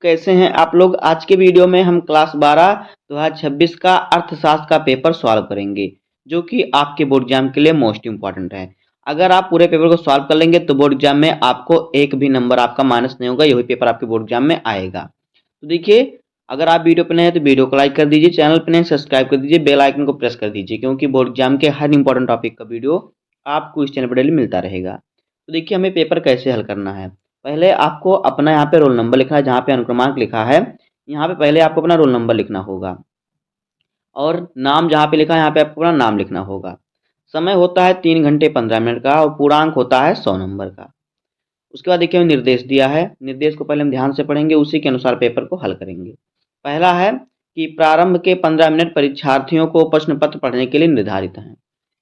कैसे हैं आप लोग। आज के वीडियो में हम क्लास 12 2026 का अर्थशास्त्र का पेपर सॉल्व करेंगे, जो कि आपके बोर्ड एग्जाम के लिए मोस्ट इंपॉर्टेंट है। अगर आप पूरे पेपर को सॉल्व कर लेंगे तो बोर्ड एग्जाम में आपको एक भी नंबर आपका माइनस नहीं होगा, यही पेपर आपके बोर्ड एग्जाम में आएगा। तो देखिए, अगर आप वीडियो पर नए हैं तो वीडियो को लाइक कर दीजिए, चैनल पर नए सब्सक्राइब कर दीजिए, बेल आइकन को प्रेस कर दीजिए, क्योंकि बोर्ड एग्जाम के हर इंपॉर्टेंट टॉपिक का वीडियो आपको इस चैनल पर डेली मिलता रहेगा। तो देखिए, हमें पेपर कैसे हल करना है। पहले आपको अपना यहाँ पे रोल नंबर लिखना है, जहाँ पे अनुक्रमांक लिखा है यहाँ पे पहले आपको अपना रोल नंबर लिखना होगा, और नाम जहाँ पे लिखा है यहाँ पे आपको अपना नाम लिखना होगा। समय होता है 3 घंटे 15 मिनट का, और पूर्णांक होता है 100 नंबर का। उसके बाद देखिए, हमें निर्देश दिया है, निर्देश को पहले हम ध्यान से पढ़ेंगे, उसी के अनुसार पेपर को हल करेंगे। पहला है कि प्रारंभ के 15 मिनट परीक्षार्थियों को प्रश्न पत्र पढ़ने के लिए निर्धारित हैं।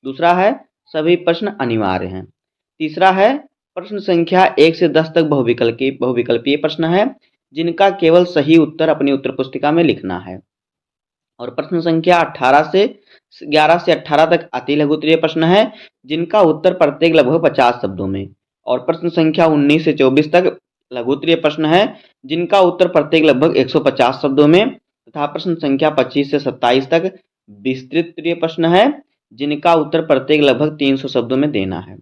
दूसरा है सभी प्रश्न अनिवार्य हैं। तीसरा है प्रश्न संख्या 1 से 10 तक बहुविकल्पीय प्रश्न है, जिनका केवल सही उत्तर अपनी उत्तर पुस्तिका में लिखना है। और प्रश्न संख्या 11 से 18 तक अति लघु उत्तरीय प्रश्न है, जिनका उत्तर प्रत्येक लगभग 50 शब्दों में। और प्रश्न संख्या 19 से 24 तक लघु उत्तरीय प्रश्न है, जिनका उत्तर प्रत्येक लगभग 150 शब्दों में। तथा प्रश्न संख्या 25 से 27 तक विस्तृत उत्तरीय प्रश्न है, जिनका उत्तर प्रत्येक लगभग 300 शब्दों में देना है।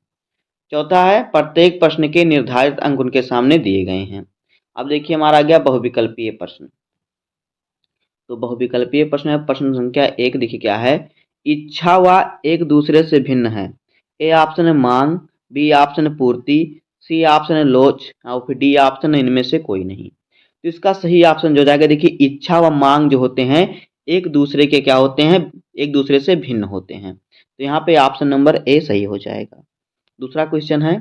चौथा है प्रत्येक प्रश्न के निर्धारित अंक उनके सामने दिए गए हैं। अब देखिए, हमारा आ गया बहुविकल्पीय प्रश्न। तो बहुविकल्पीय प्रश्न है, प्रश्न संख्या 1 देखिए क्या है। इच्छा व एक दूसरे से भिन्न है। ए ऑप्शन है मांग, बी ऑप्शन है पूर्ति, सी ऑप्शन है लोच, और फिर डी ऑप्शन है इनमें से कोई नहीं। तो इसका सही ऑप्शन जो हो जाएगा, देखिए इच्छा व मांग जो होते हैं एक दूसरे के क्या होते हैं, एक दूसरे से भिन्न होते हैं। तो यहाँ पे ऑप्शन नंबर ए सही हो जाएगा। दूसरा क्वेश्चन है,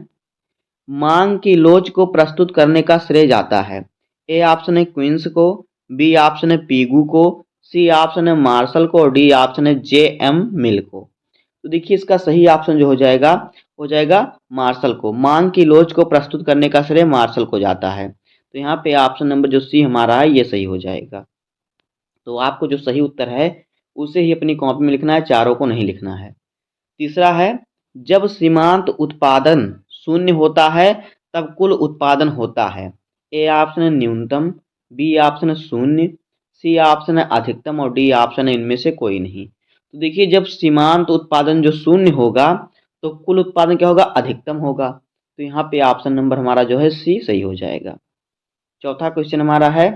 मांग की लोच को प्रस्तुत करने का श्रेय जाता है। ए ऑप्शन है क्वींस को, बी ऑप्शन है पीगू को, सी ऑप्शन है मार्शल को, और डी ऑप्शन है जे एम मिल को। तो देखिए, इसका सही ऑप्शन जो हो जाएगा मार्शल को। मांग की लोच को प्रस्तुत करने का श्रेय मार्शल को जाता है। तो यहाँ पे ऑप्शन नंबर जो सी हमारा है ये सही हो जाएगा। तो आपको जो सही उत्तर है उसे ही अपनी कॉपी में लिखना है, चारों को नहीं लिखना है। तीसरा है, जब सीमांत उत्पादन शून्य होता है तब कुल उत्पादन होता है। ए ऑप्शन है न्यूनतम, बी ऑप्शन है शून्य, सी ऑप्शन है अधिकतम, और डी ऑप्शन है इनमें से कोई नहीं। तो देखिए, जब सीमांत उत्पादन जो शून्य होगा तो कुल उत्पादन क्या होगा, अधिकतम होगा। तो यहाँ पे ऑप्शन नंबर हमारा जो है सी सही हो जाएगा। चौथा क्वेश्चन हमारा है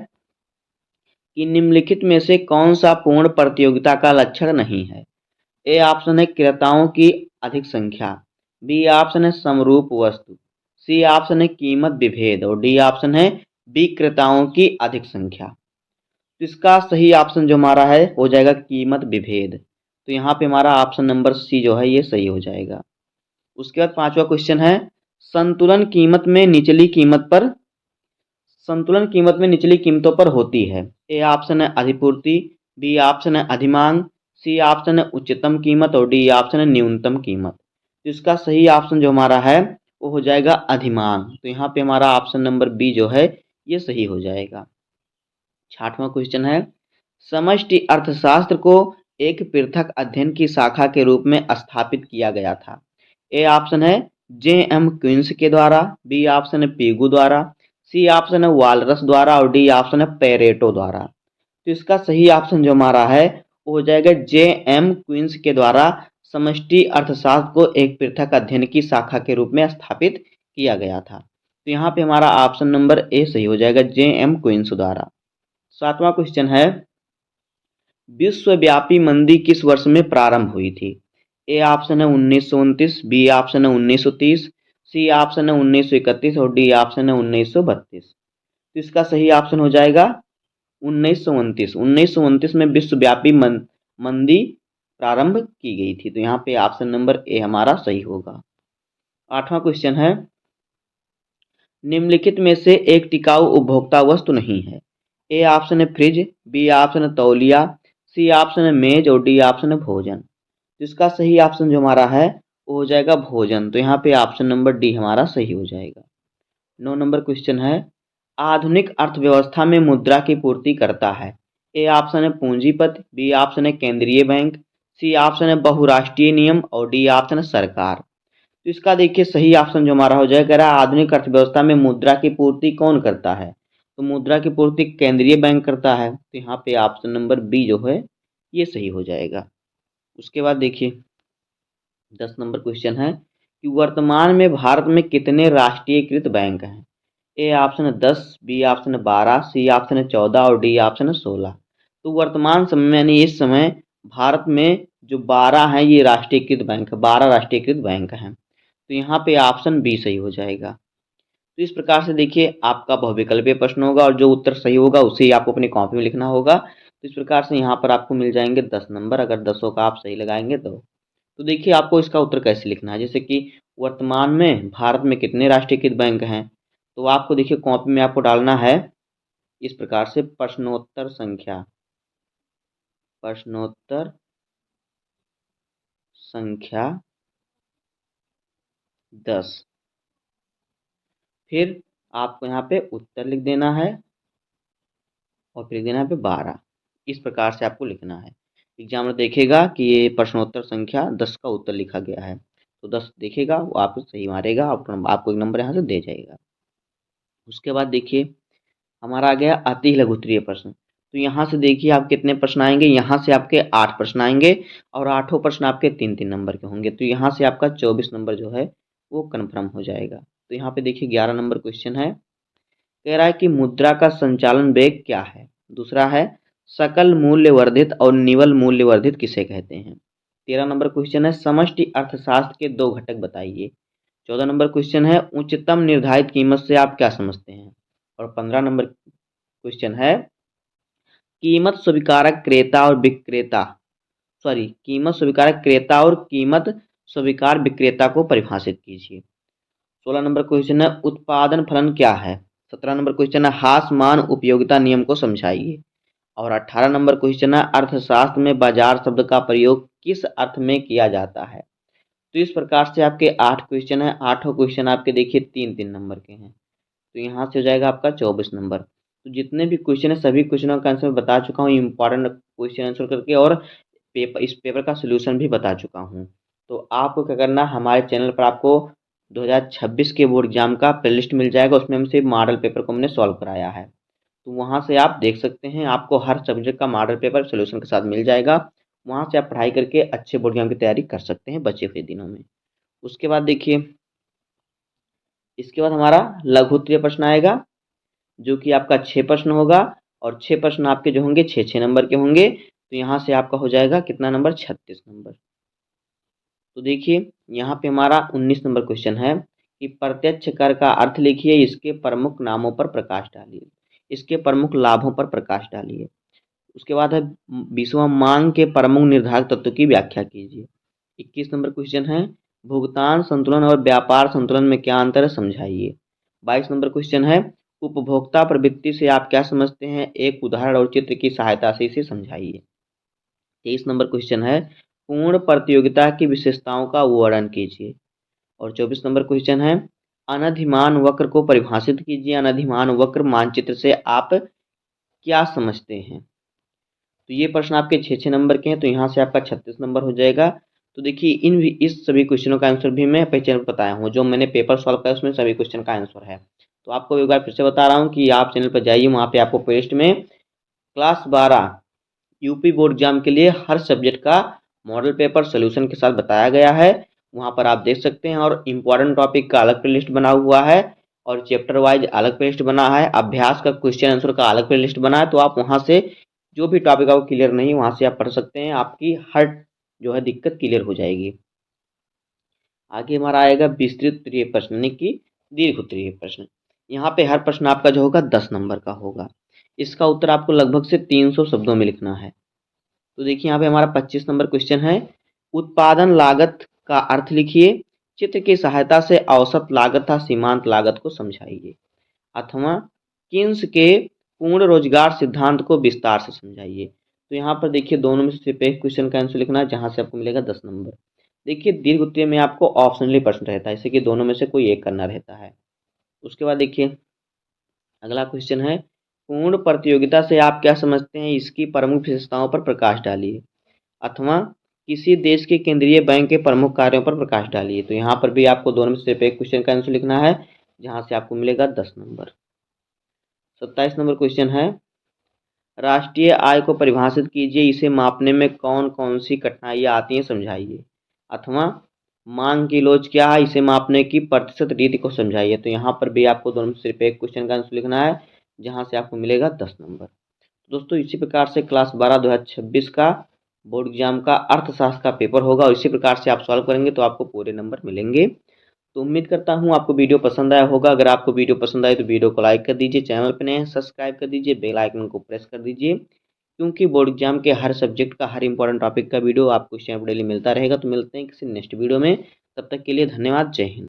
कि निम्नलिखित में से कौन सा पूर्ण प्रतियोगिता का लक्षण नहीं है। ए ऑप्शन है क्रेताओं की अधिक संख्या, बी ऑप्शन है समरूप वस्तु, सी ऑप्शन है कीमत विभेद, और डी ऑप्शन है विक्रेताओं की अधिक संख्या। तो इसका सही ऑप्शन जो हमारा है हो जाएगा कीमत विभेद। तो यहाँ पे हमारा ऑप्शन नंबर सी जो है ये सही हो जाएगा। उसके बाद पांचवा क्वेश्चन है, संतुलन कीमत में निचली कीमतों पर होती है। ए ऑप्शन है अधिपूर्ति, बी ऑप्शन है अधिमांग, सी ऑप्शन है उच्चतम कीमत, और डी ऑप्शन है न्यूनतम कीमत। तो इसका सही ऑप्शन जो हमारा है वो हो जाएगा अधिमांग। तो यहाँ पे हमारा ऑप्शन नंबर बी जो है ये सही हो जाएगा। छठवां क्वेश्चन है, समष्टि अर्थशास्त्र को एक पृथक अध्ययन की शाखा के रूप में स्थापित किया गया था। ए ऑप्शन है जे एम क्वींस के द्वारा, बी ऑप्शन है पीगू द्वारा, सी ऑप्शन है वालरस द्वारा, और डी ऑप्शन है पेरेटो द्वारा। तो इसका सही ऑप्शन जो हमारा है वो हो जाएगा जे एम क्वींस के द्वारा समष्टि अर्थशास्त्र को एक पृथक अध्ययन की शाखा के रूप में स्थापित किया गया था। तो यहाँ पे हमारा ऑप्शन नंबर ए सही हो जाएगा, जे एम क्वींस द्वारा। सातवां क्वेश्चन है, विश्वव्यापी मंदी किस वर्ष में प्रारंभ हुई थी। ए ऑप्शन है 1929, बी ऑप्शन है 1930, सी ऑप्शन है 1931, और डी ऑप्शन है 1932। तो इसका सही ऑप्शन हो जाएगा 1929। 1929 में विश्वव्यापी मंदी प्रारंभ की गई थी। तो यहाँ पे ऑप्शन नंबर ए हमारा सही होगा। आठवां क्वेश्चन है, निम्नलिखित में से एक टिकाऊ उपभोक्ता वस्तु नहीं है। ए ऑप्शन है फ्रिज, बी ऑप्शन है तौलिया, सी ऑप्शन है मेज, और डी ऑप्शन है भोजन। तो इसका सही ऑप्शन जो हमारा है वो हो जाएगा भोजन। तो यहाँ पे ऑप्शन नंबर डी हमारा सही हो जाएगा। 9 नंबर क्वेश्चन है, आधुनिक अर्थव्यवस्था में मुद्रा की पूर्ति करता है। ए ऑप्शन है पूंजीपति, बी ऑप्शन है केंद्रीय बैंक, सी ऑप्शन है बहुराष्ट्रीय नियम, और डी ऑप्शन है सरकार। तो इसका देखिए सही ऑप्शन जो हमारा हो जाएगा, आधुनिक अर्थव्यवस्था में मुद्रा की पूर्ति कौन करता है। तो मुद्रा की पूर्ति केंद्रीय बैंक करता है, तो यहाँ पे ऑप्शन नंबर बी जो है ये सही हो जाएगा। उसके बाद देखिए 10 नंबर क्वेश्चन है कि वर्तमान में भारत में कितने राष्ट्रीयकृत बैंक हैं? ए ऑप्शन है 10, बी ऑप्शन है 12, सी ऑप्शन है 14 और डी ऑप्शन है 16। तो वर्तमान समय में यानी इस समय भारत में जो 12 हैं ये राष्ट्रीयकृत बैंक है, 12 राष्ट्रीयकृत बैंक हैं। तो यहाँ पे ऑप्शन बी सही हो जाएगा। तो इस प्रकार से देखिए आपका बहुविकल्पीय प्रश्न होगा और जो उत्तर सही होगा उसे ही आपको अपनी कॉपी में लिखना होगा। तो इस प्रकार से यहाँ पर आपको मिल जाएंगे 10 नंबर, अगर 10 का आप सही लगाएंगे तो देखिए आपको इसका उत्तर कैसे लिखना है। जैसे कि वर्तमान में भारत में कितने राष्ट्रीयकृत बैंक हैं, तो आपको देखिए कॉपी में आपको डालना है इस प्रकार से प्रश्नोत्तर संख्या 10, फिर आपको यहाँ पे उत्तर लिख देना है और फिर लिख देना है यहाँ पे 12। इस प्रकार से आपको लिखना है। एग्जामिनर देखेगा कि ये प्रश्नोत्तर संख्या 10 का उत्तर लिखा गया है, तो 10 देखेगा वो आपको सही मारेगा, आपको एक नंबर यहाँ से दे जाएगा। उसके बाद देखिए हमारा आ गया अति लघुत्तरीय प्रश्न। तो यहाँ से देखिए आप कितने प्रश्न आएंगे, यहाँ से आपके 8 प्रश्न आएंगे और 8 प्रश्न आपके 3-3 नंबर के होंगे। तो यहाँ से आपका 24 नंबर जो है वो कन्फर्म हो जाएगा। तो यहाँ पे देखिए 11 नंबर क्वेश्चन है, कह रहा है कि मुद्रा का संचालन वेग क्या है। दूसरा है सकल मूल्य वर्धित और निवल मूल्य वर्धित किसे कहते हैं। 13 नंबर क्वेश्चन है समष्टि अर्थशास्त्र के 2 घटक बताइए। 14 नंबर क्वेश्चन है उच्चतम निर्धारित कीमत से आप क्या समझते हैं। और 15 नंबर क्वेश्चन है कीमत स्वीकारक क्रेता और विक्रेता कीमत स्वीकारक क्रेता और कीमत स्वीकार विक्रेता को परिभाषित कीजिए। 16 नंबर क्वेश्चन है उत्पादन फलन क्या है। 17 नंबर क्वेश्चन है हास मान उपयोगिता नियम को समझाइए। और 18 नंबर क्वेश्चन है अर्थशास्त्र में बाजार शब्द का प्रयोग किस अर्थ में किया जाता है। तो इस प्रकार से आपके 8 क्वेश्चन है, 8 क्वेश्चन आपके देखिए 3-3 नंबर के हैं। तो यहाँ से हो जाएगा आपका 24 नंबर। तो जितने भी क्वेश्चन है सभी क्वेश्चनों का आंसर बता चुका हूँ इंपॉर्टेंट क्वेश्चन आंसर करके, और इस पेपर का सोल्यूशन भी बता चुका हूँ। तो आपको क्या करना, हमारे चैनल पर आपको 2026 के बोर्ड एग्जाम का प्लेलिस्ट मिल जाएगा, उसमें हमसे मॉडल पेपर को हमने सॉल्व कराया है। तो वहाँ से आप देख सकते हैं, आपको हर सब्जेक्ट का मॉडल पेपर सोल्यूशन के साथ मिल जाएगा। वहाँ से आप पढ़ाई करके अच्छे बोर्ड एग्जाम की तैयारी कर सकते हैं बचे हुए दिनों में। उसके बाद देखिए इसके बाद हमारा लघु उत्तरीय प्रश्न आएगा जो कि आपका 6 प्रश्न होगा और 6 प्रश्न आपके जो होंगे 6-6 नंबर के होंगे। तो यहाँ से आपका हो जाएगा कितना नंबर, 36 नंबर। तो देखिए यहाँ पे हमारा 19 नंबर क्वेश्चन है कि प्रत्यक्ष कर का अर्थ लिखिए, इसके प्रमुख नामों पर प्रकाश डालिए, इसके प्रमुख लाभों पर प्रकाश डालिए। उसके बाद है 20वां मांग के प्रमुख निर्धारक तत्व की व्याख्या कीजिए। 21 नंबर क्वेश्चन है भुगतान संतुलन और व्यापार संतुलन में क्या अंतर है समझाइए। 22 नंबर क्वेश्चन है उपभोक्ता प्रवृत्ति से आप क्या समझते हैं, एक उदाहरण और चित्र की सहायता से इसे समझाइए। 23 नंबर क्वेश्चन है पूर्ण प्रतियोगिता की विशेषताओं का वर्णन कीजिए। और 24 नंबर क्वेश्चन है अनधिमान वक्र को परिभाषित कीजिए, अनधिमान वक्र मानचित्र से आप क्या समझते हैं। तो ये प्रश्न आपके 6-6 नंबर के हैं, तो यहाँ से आपका 36 नंबर हो जाएगा। तो देखिए इस सभी क्वेश्चनों का आंसर भी मैं अपने चैनल पर बताया हूँ, जो मैंने पेपर सॉल्व किया उसमें सभी क्वेश्चन का आंसर है। तो आपको एक बार फिर से बता रहा हूँ कि आप चैनल पर जाइए, वहाँ पे आपको प्लेलिस्ट में क्लास 12 यूपी बोर्ड एग्जाम के लिए हर सब्जेक्ट का मॉडल पेपर सोल्यूशन के साथ बताया गया है, वहाँ पर आप देख सकते हैं। और इम्पॉर्टेंट टॉपिक का अलग प्लेलिस्ट बना हुआ है और चैप्टर वाइज अलग प्लेलिस्ट बना है, अभ्यास का क्वेश्चन आंसर का अलग प्लेलिस्ट बना है। तो आप वहाँ से जो भी टॉपिक आपको क्लियर नहीं वहाँ से आप पढ़ सकते हैं, आपकी हर जो है दिक्कत क्लियर हो जाएगी। आगे हमारा आएगा विस्तृत उत्तरीय प्रश्न यानी कि दीर्घ उत्तरीय प्रश्न। यहाँ पे हर प्रश्न आपका जो होगा 10 नंबर का होगा, इसका उत्तर आपको लगभग से 300 शब्दों में लिखना है। तो देखिए यहाँ पे हमारा 25 नंबर क्वेश्चन है उत्पादन लागत का अर्थ लिखिए, चित्र की सहायता से औसत लागत तथा सीमांत लागत को समझाइए, अथवा किन्स के पूर्ण रोजगार सिद्धांत को विस्तार से समझाइए। तो यहाँ पर देखिए दोनों में से सिर्फ एक क्वेश्चन का आंसर लिखना है, जहाँ से आपको मिलेगा 10 नंबर। देखिए दीर्घ उत्तरीय में आपको ऑप्शनली प्रश्न रहता है, जैसे कि दोनों में से कोई एक करना रहता है। उसके बाद देखिए अगला क्वेश्चन है पूर्ण प्रतियोगिता से आप क्या समझते हैं, इसकी प्रमुख विशेषताओं पर प्रकाश डालिए, अथवा किसी देश के केंद्रीय बैंक के प्रमुख कार्यों पर प्रकाश डालिए। तो यहाँ पर भी आपको दोनों में से सिर्फ एक क्वेश्चन का आंसर लिखना है, जहाँ से आपको मिलेगा 10 नंबर। 27 नंबर क्वेश्चन है, राष्ट्रीय आय को परिभाषित कीजिए, इसे मापने में कौन कौन सी कठिनाइयाँ आती हैं समझाइए। अथवा मांग की लोच क्या है, इसे मापने की प्रतिशत रीति को समझाइए। तो यहाँ पर भी आपको दोनों में सिर्फ एक क्वेश्चन का आंसर लिखना है, जहाँ से आपको मिलेगा 10 नंबर। दोस्तों इसी प्रकार से क्लास 12 2026 का बोर्ड एग्जाम का अर्थशास्त्र का पेपर होगा और इसी प्रकार से आप सॉल्व करेंगे तो आपको पूरे नंबर मिलेंगे। तो उम्मीद करता हूँ आपको वीडियो पसंद आया होगा। अगर आपको वीडियो पसंद आए तो वीडियो को लाइक कर दीजिए, चैनल पर नए हैं सब्सक्राइब कर दीजिए, बेल आइकन को प्रेस कर दीजिए, क्योंकि बोर्ड एग्जाम के हर सब्जेक्ट का हर इंपॉर्टेंट टॉपिक का वीडियो आपको इस चैनल पर डेली मिलता रहेगा। तो मिलते हैं किसी नेक्स्ट वीडियो में, तब तक के लिए धन्यवाद, जय हिंद।